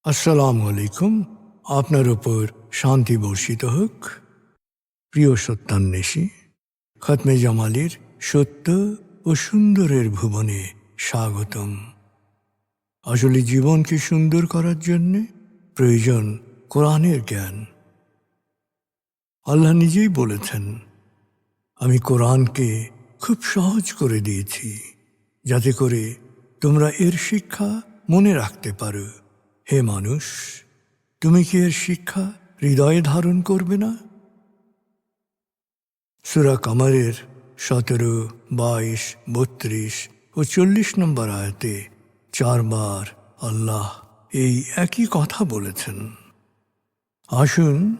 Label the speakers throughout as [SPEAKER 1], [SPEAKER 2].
[SPEAKER 1] আসসালামু আলাইকুম। আপনার উপর শান্তি বর্ষিত হোক। প্রিয় সত্যান্বেষী, খতমে জামালির সত্য ও সুন্দরের ভুবনে স্বাগতম। আসলে জীবনকে সুন্দর করার জন্য প্রয়োজন কোরআনের জ্ঞান। আল্লাহ নিজেই বলেছেন, আমি কোরআনকে খুব সহজ করে দিয়েছি যাতে করে তোমরা এর শিক্ষা মনে রাখতে পারো। হে মানুষ, তুমি কি এর শিক্ষা হৃদয়ে ধারণ করবে না? সূরা কামারের 17, 22, 32 ও 40 নম্বর আয়াতে 4 বার আল্লাহ এই একই কথা বলেছেন। আসুন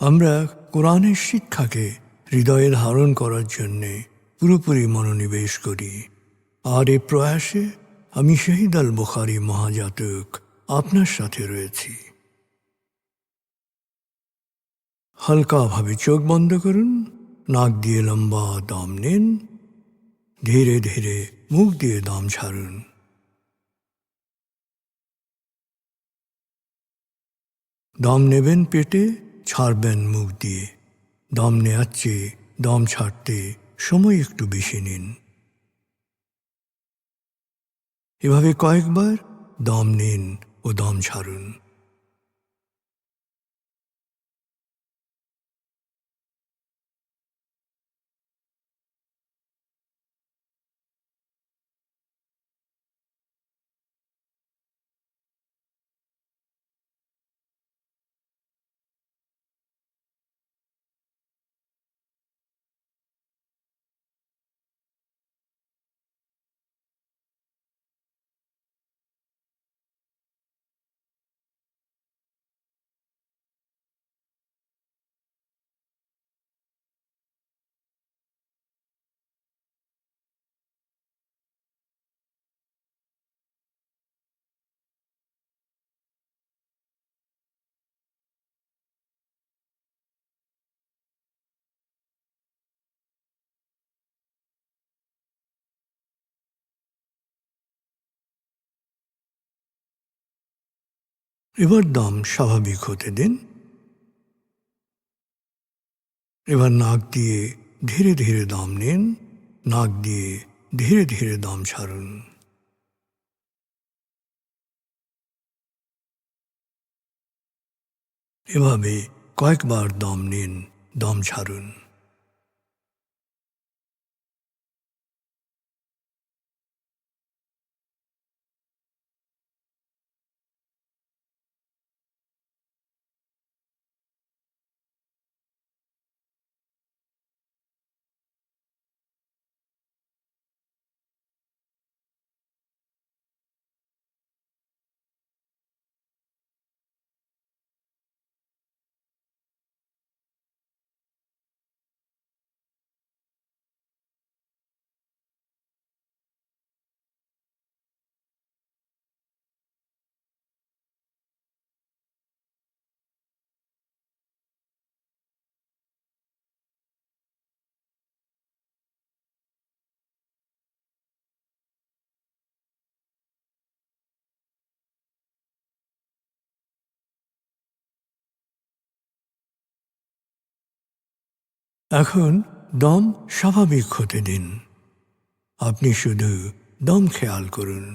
[SPEAKER 1] আমরা কোরআনের শিক্ষাকে হৃদয়ে ধারণ করার জন্যে পুরোপুরি মনোনিবেশ করি। আর এ প্রয়াসে আমি শহীদ আল বুখারী মহাজাতক আপনার সাথে রয়েছি। হালকাভাবে চোখ বন্ধ করুন, নাক দিয়ে লম্বা দম নিন, ধীরে ধীরে মুখ দিয়ে দম ছাড়ুন। দম নেবেন পেটে, ছাড়বেন মুখ দিয়ে। দম নেওয়ার চেয়ে দম ছাড়তে সময় একটু বেশি নিন। এভাবে কয়েকবার দম নিন ও দম ছাড়ুন। এবার দম স্বাভাবিক হতে দিন। এবার নাক দিয়ে ধীরে ধীরে দম নিন, নাক দিয়ে ধীরে ধীরে দম ছাড়ুন। এভাবে কয়েকবার দম নিন, দম ছাড়ুন। এখন দম স্বাভাবিক হতে দিন। আপনি শুধু দম খেয়াল করুন।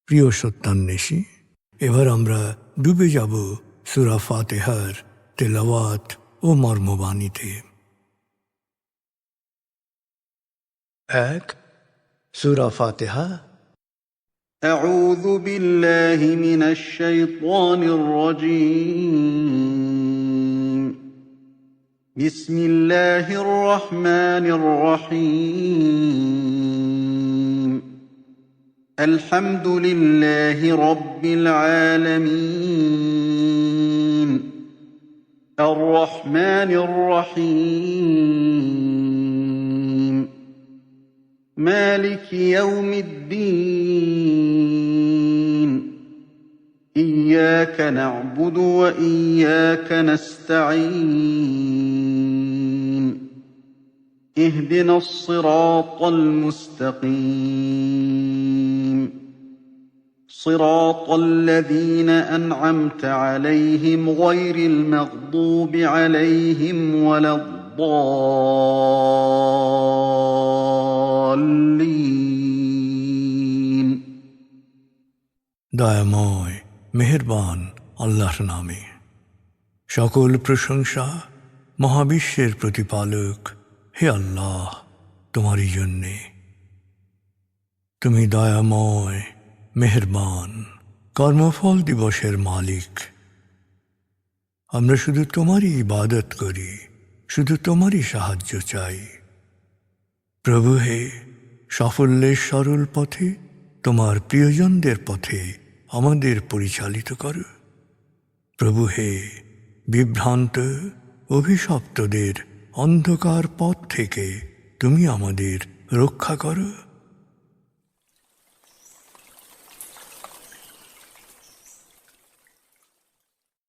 [SPEAKER 1] প্রিয় সত্যান্বেষী, এবার আমরা ডুবে যাব সূরা ফাতিহার তেলাওয়াত ও মর্মবাণীতে। 1. সূরা ফাতিহা।
[SPEAKER 2] أعوذ بالله من الشيطان الرجيم. بسم الله الرحمن الرحيم. الحمد لله رب العالمين. الرحمن الرحيم مالك يوم الدين إياك نعبد وإياك نستعين اهدنا الصراط المستقيم صراط الذين أنعمت عليهم غير المغضوب عليهم ولا الضالين
[SPEAKER 1] দয়াময় মেহেরবান আল্লাহর নামে। সকল প্রশংসা মহাবিশ্বের প্রতিপালক হে আল্লাহ তোমারই জন্যে। তুমি দয়াময় মেহেরবান কর্মফল দিবসের মালিক। আমরা শুধু তোমারই ইবাদত করি, শুধু তোমারই সাহায্য চাই। প্রভু হে, সাফল্যের সরল পথে তোমার প্রিয়জনদের পথে আমাদের পরিচালিত করো। প্রভু হে, বিভ্রান্ত অভিশপ্তদের অন্ধকার পথ থেকে তুমি আমাদের রক্ষা করো।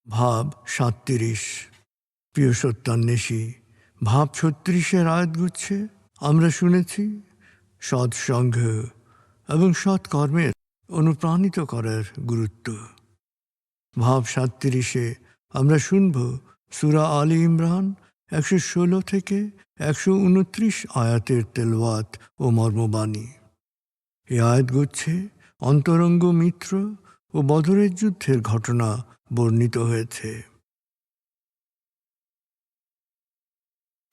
[SPEAKER 1] ভাব 37। প্রিয় সত্যান্বেষী, ভাব 36-এর আয়াতগুচ্ছে আমরা শুনেছি সৎসঙ্গ এবং সৎকর্মের অনুপ্রাণিত করার গুরুত্ব। ভাব 37-এ আমরা শুনব সূরা আলী ইমরান 116 থেকে 129 আয়াতের তেলাওয়াত ও মর্মবাণী। এই আয়াতগুচ্ছে অন্তরঙ্গ মিত্র ও বদরের যুদ্ধের ঘটনা বর্ণিত হয়েছে।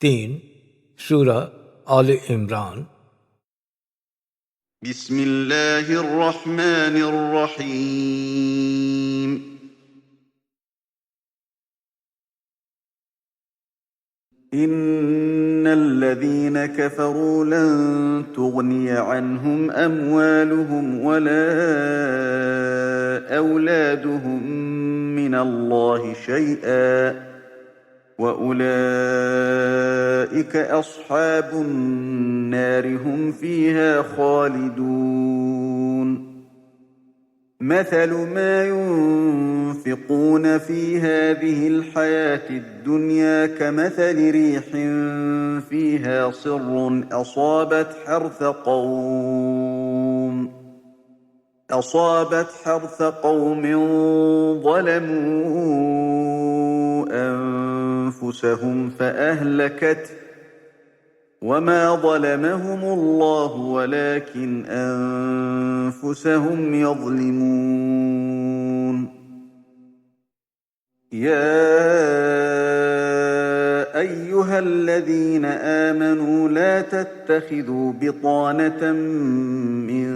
[SPEAKER 1] 3 সূরা আলে ইমরান।
[SPEAKER 2] بسم الله الرحمن الرحيم إن الذين كفروا لن تغني عنهم أموالهم ولا أولادهم من الله شيئا وأولئك أصحاب النار هم فيها خالدون مثل ما ينفقون في هذه الحياة الدنيا كمثل ريح فيها صر أصابت حرث قوم ظلموا أنفسهم فأهلكته وما ظلمهم الله ولكن أنفسهم يظلمون يا أيها الذين آمنوا لا تتخذوا بطانة من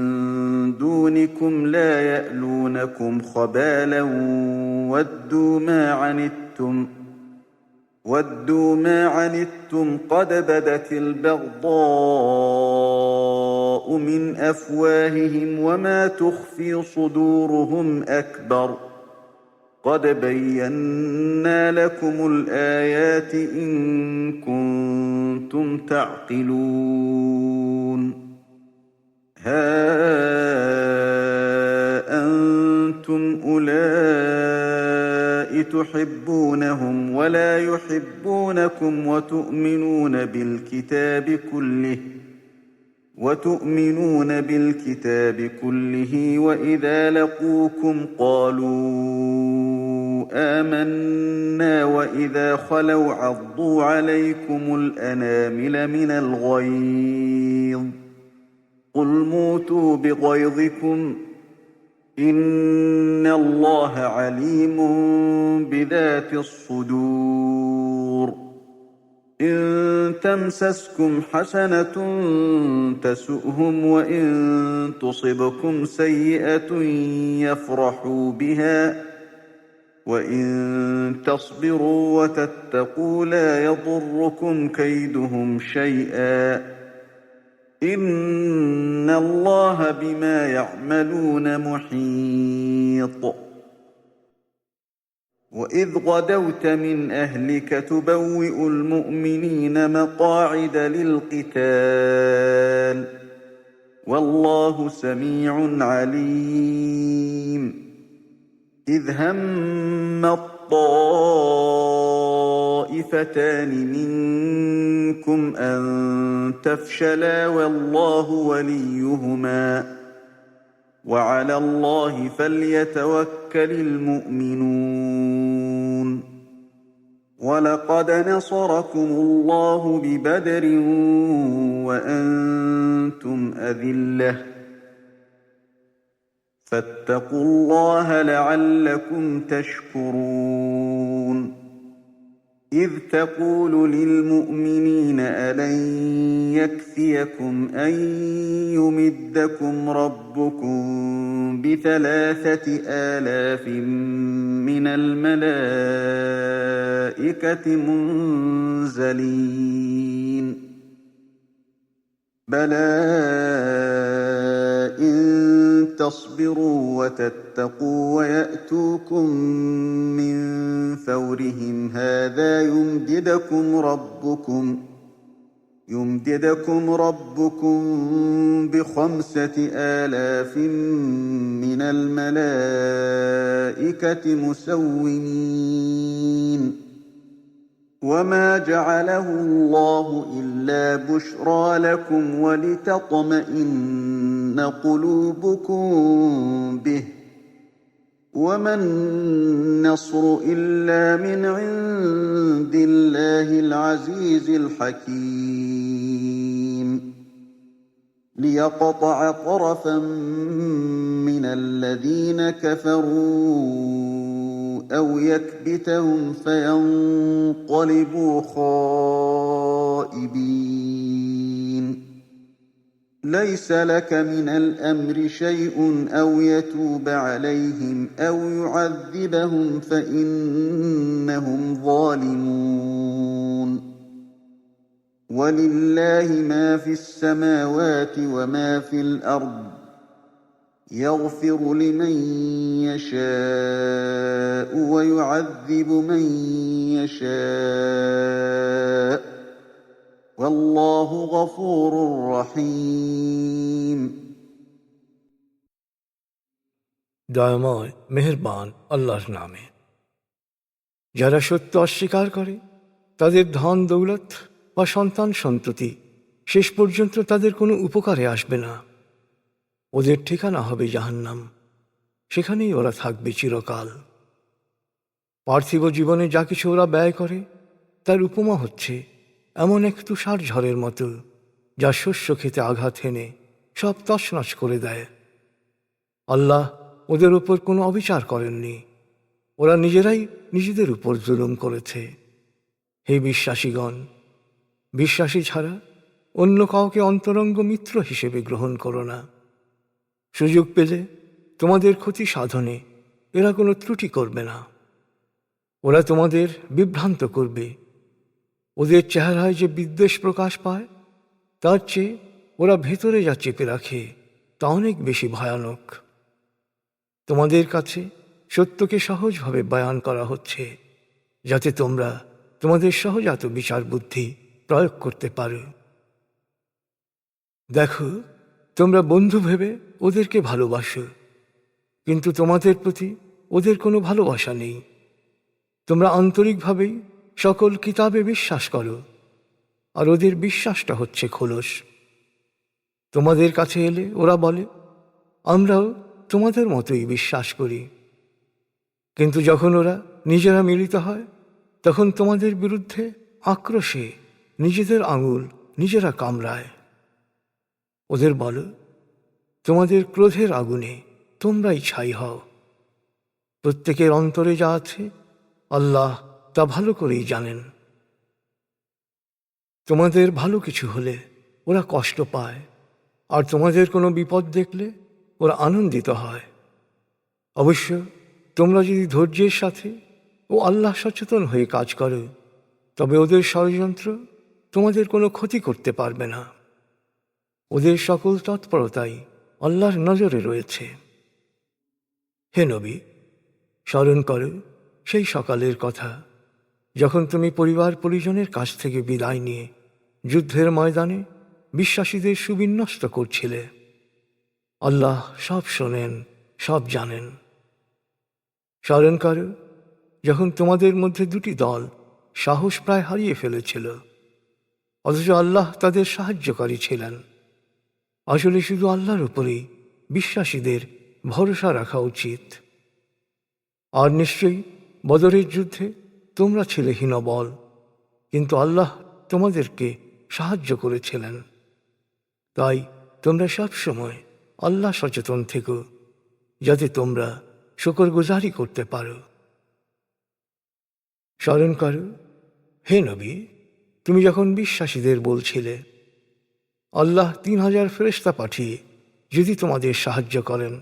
[SPEAKER 2] دونكم لا يألونكم خبالا ودوا ما عنتم قد بدت البغضاء من أفواههم وما تخفي صدورهم أكبر قد بينا لكم الآيات إن كنتم تعقلون ها أنتم أولئك تحبونهم ولا يحبونكم وتؤمنون بالكتاب كله وإذا لقوكم قالوا آمنا وإذا خلوا عضوا عليكم الأنامل من الغيظ قل موتوا بغيظكم إن الله عليم بذات الصدور إن تمسسكم حسنة تسؤهم وإن تصبكم سيئة يفرحوا بها وإن تصبروا وتتقوا لا يضركم كيدهم شيئا إن الله بما يعملون محيط وإذ غدوت من أهلك تبوئ المؤمنين مقاعد للقتال والله سميع عليم إذ هم الطائفتان منكم أن تفشلا والله وليهما وعلى الله فليتوكل المؤمنون ولقد نصركم الله ببدر وأنتم أذلة فاتقوا الله لعلكم تشكرون إذ تقول للمؤمنين ألن يكفيكم أن يمدكم ربكم ب3,000 من الملائكة منزلين بلى إن تصبروا وتتقوا ويأتوكم من فورهم هذا يمددكم ربكم ب5,000 من الملائكة مسومين وما جعله الله إلا بشرى لكم ولتطمئن قلوبكم به وما النصر إلا من عند الله العزيز الحكيم ليقطع طرفا من الذين كفروا أو يكبتهم فينقلبوا خائبين ليس لك من الأمر شيء أو يتوب عليهم أو يعذبهم فإنهم ظالمون ولله ما في السماوات وما في الأرض يغفر لمن يشاء ويعذب من يشاء والله غفور رحيم
[SPEAKER 1] দয়াময় মেহেরবান আল্লাহর নামে। যারা সত্য অস্বীকার করে তাদের ধন দৌলত বা সন্তান সন্ততি শেষ পর্যন্ত তাদের কোনো উপকারে আসবে না। ওদের ঠিকানা হবে জাহান্নাম, সেখানেই ওরা থাকবে চিরকাল। পার্থিব জীবনে যা কিছু ওরা ব্যয় করে তার উপমা হচ্ছে এমন এক তুষার ঝড়ের মতো যা শস্য খেতে আঘাত হেনে সব তছনছ করে দেয়। আল্লাহ ওদের উপর কোনো অবিচার করেননি, ওরা নিজেরাই নিজেদের উপর জুলুম করেছে। হে বিশ্বাসীগণ, বিশ্বাসী ছাড়া অন্য কাউকে অন্তরঙ্গ মিত্র হিসেবে গ্রহণ করো না। সুযোগ পেলে তোমাদের ক্ষতি সাধনে এরা কোনো ত্রুটি করবে না। ওরা তোমাদের বিভ্রান্ত করবে। ওদের চেহারায় যে বিদ্বেষ প্রকাশ পায় তার চেয়ে ওরা ভেতরে যা চেপে রাখে তা অনেক বেশি ভয়ানক। তোমাদের কাছে সত্যকে সহজভাবে বয়ান করা হচ্ছে যাতে তোমরা তোমাদের সহজাত বিচার বুদ্ধি প্রয়োগ করতে পারো। দেখো, তোমরা বন্ধু ভেবে ওদেরকে ভালোবাসো, কিন্তু তোমাদের প্রতি ওদের কোনো ভালোবাসা নেই। তোমরা আন্তরিকভাবেই সকল কিতাবে বিশ্বাস করো, আর ওদের বিশ্বাসটা হচ্ছে খোলস। তোমাদের কাছে এলে ওরা বলে, আমরাও তোমাদের মতোই বিশ্বাস করি। কিন্তু যখন ওরা নিজেরা মিলিত হয় তখন তোমাদের বিরুদ্ধে আক্রোশে নিজেদের আঙুল নিজেরা কামড়ায়। ওদের বলো, তোমাদের ক্রোধের আগুনে তোমরাই ছাই হও। প্রত্যেকের অন্তরে যা আছে আল্লাহ তা ভালো করেই জানেন। তোমাদের ভালো কিছু হলে ওরা কষ্ট পায়, আর তোমাদের কোনো বিপদ দেখলে ওরা আনন্দিত হয়। অবশ্য তোমরা যদি ধৈর্যের সাথে ও আল্লাহ সচেতন হয়ে কাজ করো তবে ওদের ষড়যন্ত্র তোমাদের কোনো ক্ষতি করতে পারবে না। ওদের সকল তৎপরতাই আল্লাহর নজরে রয়েছে। হে নবী, স্মরণ করো সেই সকালের কথা, যখন তুমি পরিবার পরিজনের কাছ থেকে বিদায় নিয়ে যুদ্ধের ময়দানে বিশ্বাসীদের সুবিন্যস্ত করছিলে। আল্লাহ সব শোনেন, সব জানেন। স্মরণ করো যখন তোমাদের মধ্যে দুটি দল সাহস প্রায় হারিয়ে ফেলেছিল, অথচ আল্লাহ তাদের সাহায্যকারী ছিলেন। আসলে শুধু আল্লাহর উপরেই বিশ্বাসীদের ভরসা রাখা উচিত। আর নিশ্চয়ই বদরের যুদ্ধে তোমরা ছিলে হীনবল, কিন্তু আল্লাহ তোমাদেরকে সাহায্য করেছিলেন। তাই তোমরা সব সময় আল্লাহ সচেতন থেকো, যাতে তোমরা শুকরগুজারি করতে পারো। স্মরণ করো, হে নবী, তুমি যখন বিশ্বাসীদের বলছিলে, আল্লাহ 3000 ফেরেশতা পাঠিয়ে যদি তোমাদের সাহায্য করেন,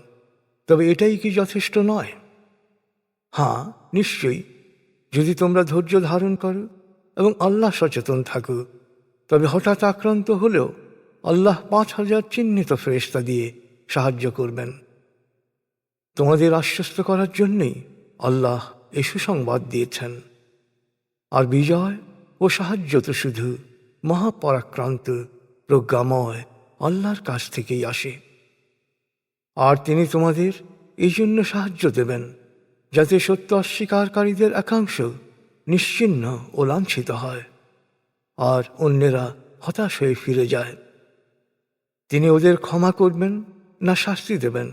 [SPEAKER 1] তবে এটাই কি যথেষ্ট নয়? হ্যাঁ, নিশ্চয়ই, যদি তোমরা ধৈর্য ধারণ করো এবং আল্লাহ সচেতন থাকো, তবে হঠাৎ আক্রান্ত হলেও আল্লাহ 5000 চিহ্নিত ফেরেশতা দিয়ে সাহায্য করবেন। তোমাদের আশ্বস্ত করার জন্যই আল্লাহ এ সুসংবাদ দিয়েছেন। আর বিজয় ও সাহায্য তো শুধু মহাপরাক্রান্ত প্রজ্ঞাময় আল্লাহর কাছ থেকেই আসে। আর তিনি তোমাদের এই জন্য সাহায্য দেবেন, যাতে সত্য অস্বীকারীদের একাংশ নিশ্চিহ্ন ও লাঞ্ছিত হয়, আর অন্যেরা হতাশ হয়ে ফিরে যায়। তিনি ওদের ক্ষমা করবেন না শাস্তি দেবেন,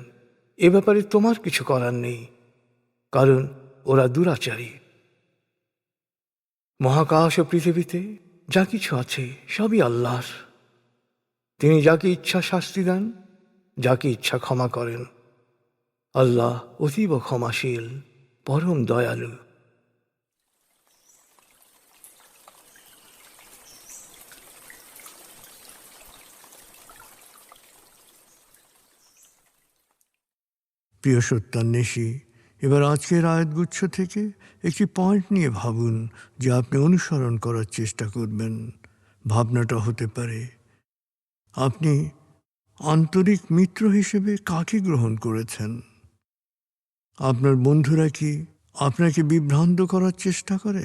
[SPEAKER 1] এ ব্যাপারে তোমার কিছু করার নেই, কারণ ওরা দুরাচারী। মহাকাশ ও পৃথিবীতে যা কিছু আছে সবই আল্লাহর। তিনি যাকে ইচ্ছা শাস্তি দেন, যাকে ইচ্ছা ক্ষমা করেন। আল্লাহ অতীব ক্ষমাশীল, পরম দয়ালু। প্রিয় সত্যান্বেষী, এবার আজকের আয়াতগুচ্ছ থেকে একটি পয়েন্ট নিয়ে ভাবুন, যে আপনি অনুসরণ করার চেষ্টা করবেন। ভাবনাটা হতে পারে, আপনি আন্তরিক মিত্র হিসেবে কাকে গ্রহণ করেছেন? আপনার বন্ধুরা কি আপনাকে বিভ্রান্ত করার চেষ্টা করে,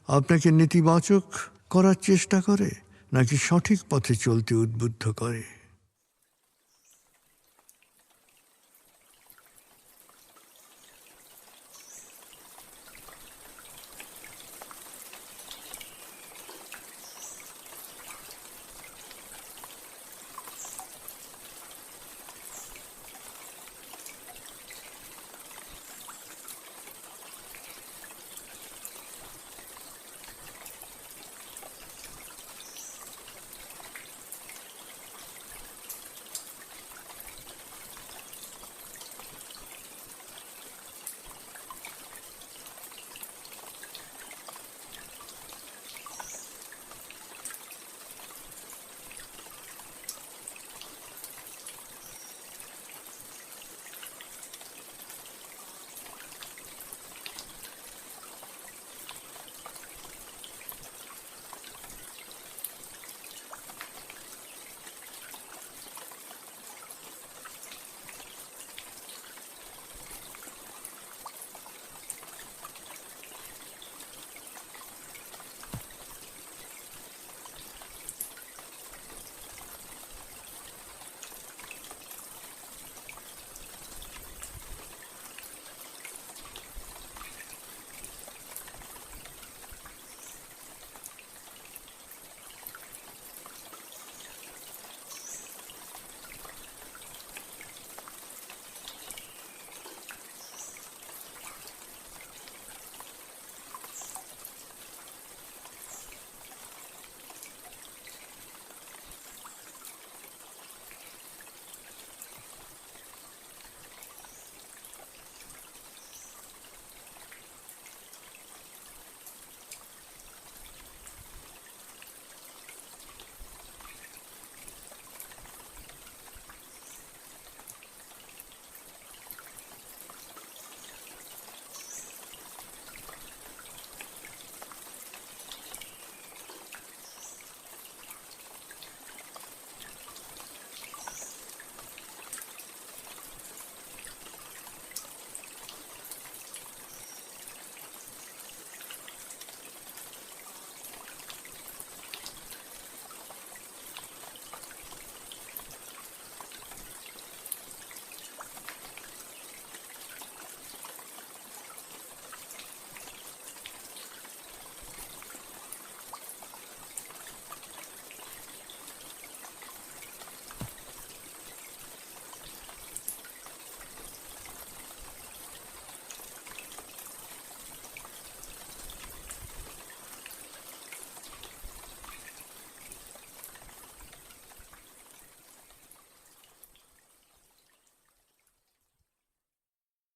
[SPEAKER 1] আপনাকে নেতিবাচক করার চেষ্টা করে, নাকি সঠিক পথে চলতে উদ্বুদ্ধ করে?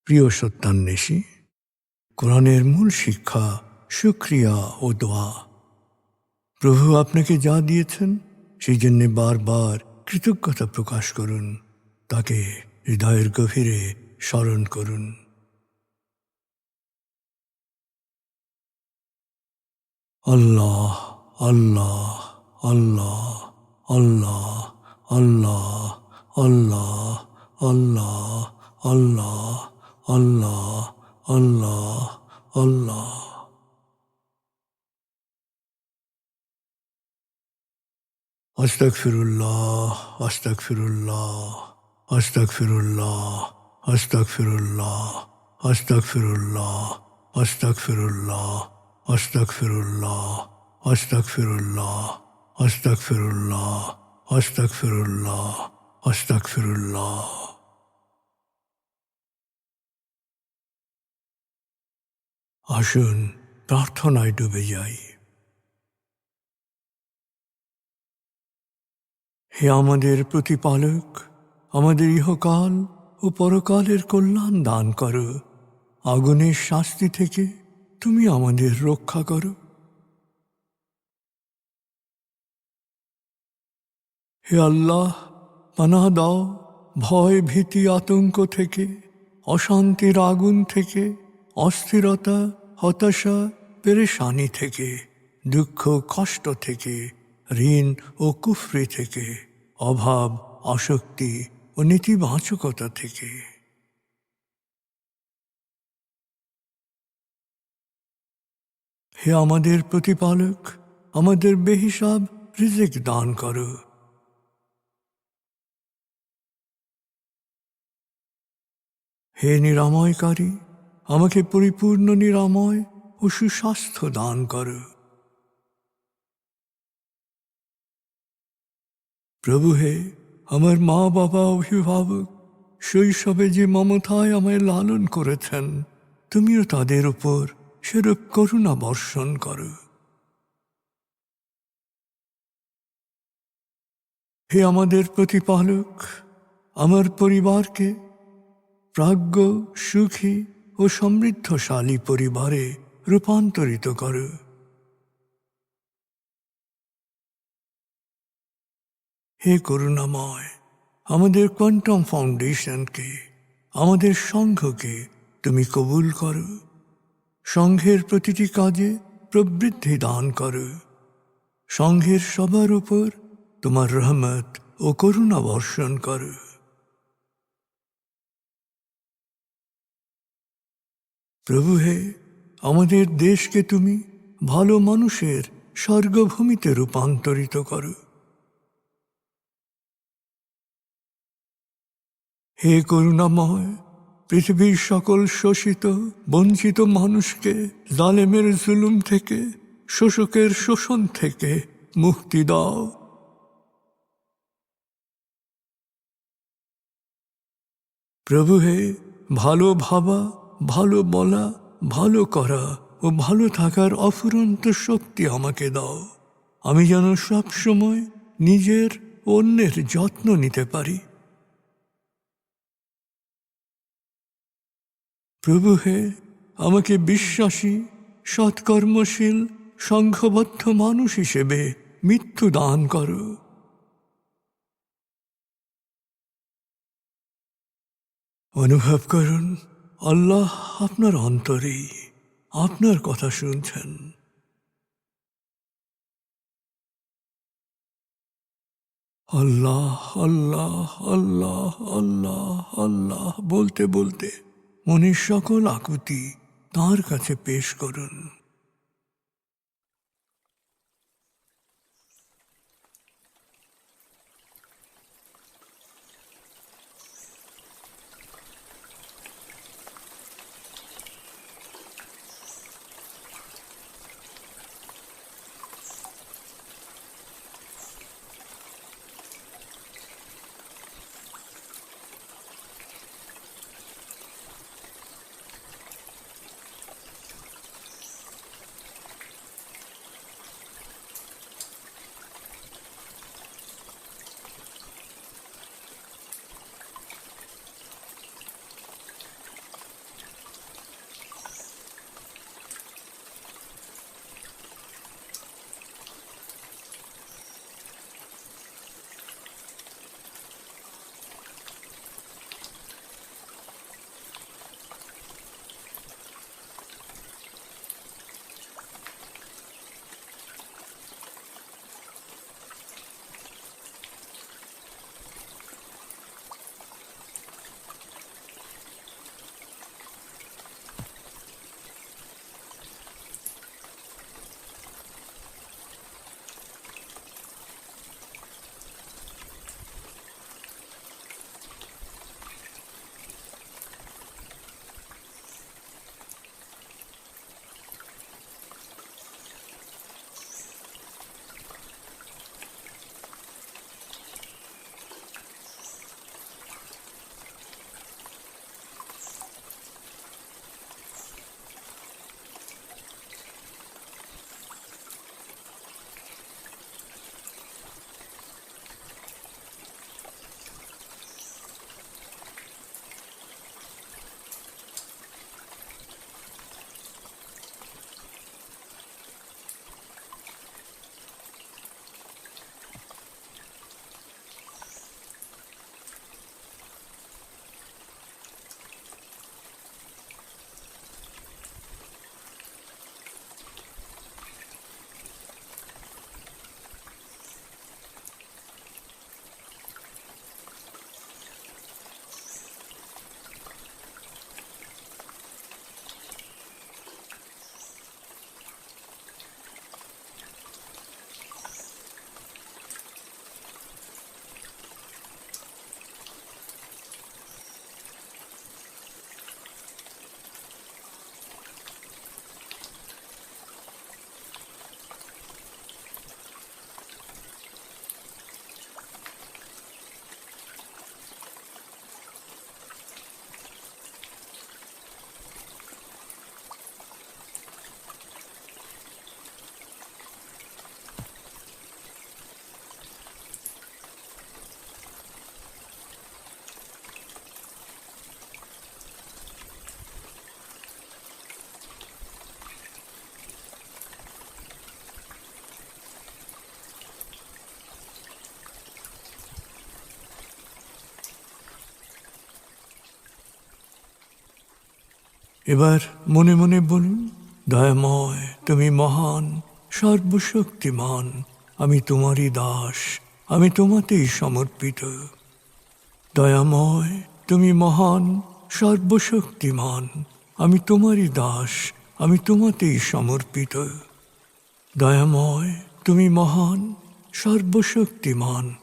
[SPEAKER 1] প্রিয় সত্যান্বেষী, কোরআনের মূল শিক্ষা শুকরিয়া ও দোয়া। প্রভু আপনাকে যা দিয়েছেন সেই জন্যে বারবার কৃতজ্ঞতা প্রকাশ করুন, তাকে হৃদয়ের গভীরে স্মরণ করুন। আল্লাহ আল্লাহ আল্লাহ আল্লাহ আল্লাহ আল্লাহ আল্লাহ আল্লাহ আল্লাহ আল্লাহ আল্লাহ। আস্তাগফিরুল্লাহ আস্তাগফিরুল্লাহ আস্তাগফিরুল্লাহ আস্তাগফিরুল্লাহ আস্তাগফিরুল্লাহ আস্তাগফিরুল্লাহ আস্তাগফিরুল্লাহ আস্তাগফিরুল্লাহ আস্তাগফিরুল্লাহ আস্তাগফিরুল্লাহ আস্তাগফিরুল্লাহ। আসুন প্রার্থনায় ডুবে যাই। হে আমাদের প্রতিপালক, আমাদের ইহকাল ও পরকালের কল্যাণ দান করো। আগুনের শাস্তি থেকে তুমি আমাদের রক্ষা করো। হে আল্লাহ, পানাহ দাও ভয় ভীতি আতঙ্ক থেকে, অশান্তির আগুন থেকে, অস্থিরতা হতাশা পেরেশানি থেকে, দুঃখ কষ্ট থেকে, ঋণ ও কুফরি থেকে, অভাব আসক্তি ও নেতিবাচকতা থেকে। হে আমাদের প্রতিপালক, আমাদের বেহিসাব রিজিক দান করো। হে নিরাময়কারী, আমাকে পরিপূর্ণ নিরাময় ও সুস্বাস্থ্য দান করো। প্রভু হে, আমার মা বাবা অভিভাবক শৈশবে যে মমতায় আমায় লালন করেছেন, তুমিও তাদের উপর সেরূপ করুণা বর্ষণ করো। হে আমাদের প্রতিপালক, আমার পরিবারকে প্রাজ্ঞ সুখী ও সমৃদ্ধশালী পরিবারে রূপান্তরিত করো। হে করুণাময়, আমাদের কোয়ান্টাম ফাউন্ডেশনকে, আমাদের সংঘকে তুমি কবুল করো। সংঘের প্রতিটি কাজে প্রবৃদ্ধি দান করো। সংঘের সবার উপর তোমার রহমত ও করুণা বর্ষণ করো। প্রভু হে, আমাদের দেশকে তুমি ভালো মানুষের স্বর্গভূমিতে রূপান্তরিত করো। হে করুণাময়, পৃথিবীর সকল শোষিত বঞ্চিত মানুষকে জালেমের জুলুম থেকে, শোষকের শোষণ থেকে মুক্তি দাও। প্রভু হে, ভালো ভাবা, ভালো বলা, ভালো করা ও ভালো থাকার অফুরন্ত শক্তি আমাকে দাও। আমি যেন সব সময় নিজের অন্যের যত্ন নিতে পারি। প্রভু হে, আমাকে বিশ্বাসী সৎকর্মশীল সংঘবদ্ধ মানুষ হিসেবে মৃত্যু দান করো। অনুভব করুন, আল্লাহ আপনার অন্তরেই আপনার কথা শুনছেন। আল্লাহ আল্লাহ আল্লাহ আল্লাহ আল্লাহ বলতে বলতে মনের সকল আকুতি তাঁর কাছে পেশ করুন। এবার মনে মনে বলুন, দয়াময় তুমি মহান, সর্বশক্তিমান, আমি তোমারই দাস, আমি তোমাতেই সমর্পিত। দয়াময় তুমি মহান, সর্বশক্তিমান, আমি তোমারই দাস, আমি তোমাতেই সমর্পিত। দয়াময় তুমি মহান, সর্বশক্তিমান,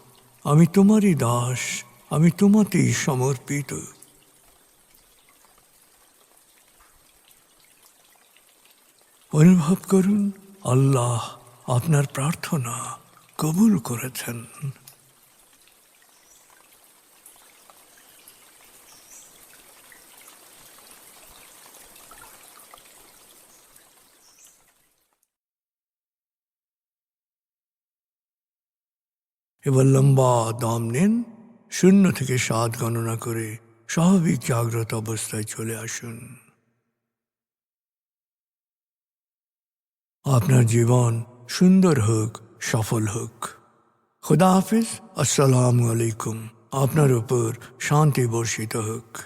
[SPEAKER 1] আমি তোমারই দাস, আমি তোমাতেই সমর্পিত। অনুভব করুন আল্লাহ আপনার প্রার্থনা কবুল করেছেন। এবার লম্বা দম নিন, 0 থেকে 7 গণনা করে স্বাভাবিক জাগ্রত অবস্থায় চলে আসুন। আপনার জীবন সুন্দর হোক, সফল হোক। খুদা হাফিজ। আসসালামু আলাইকুম। আপনার উপর শান্তি বর্ষিত হোক।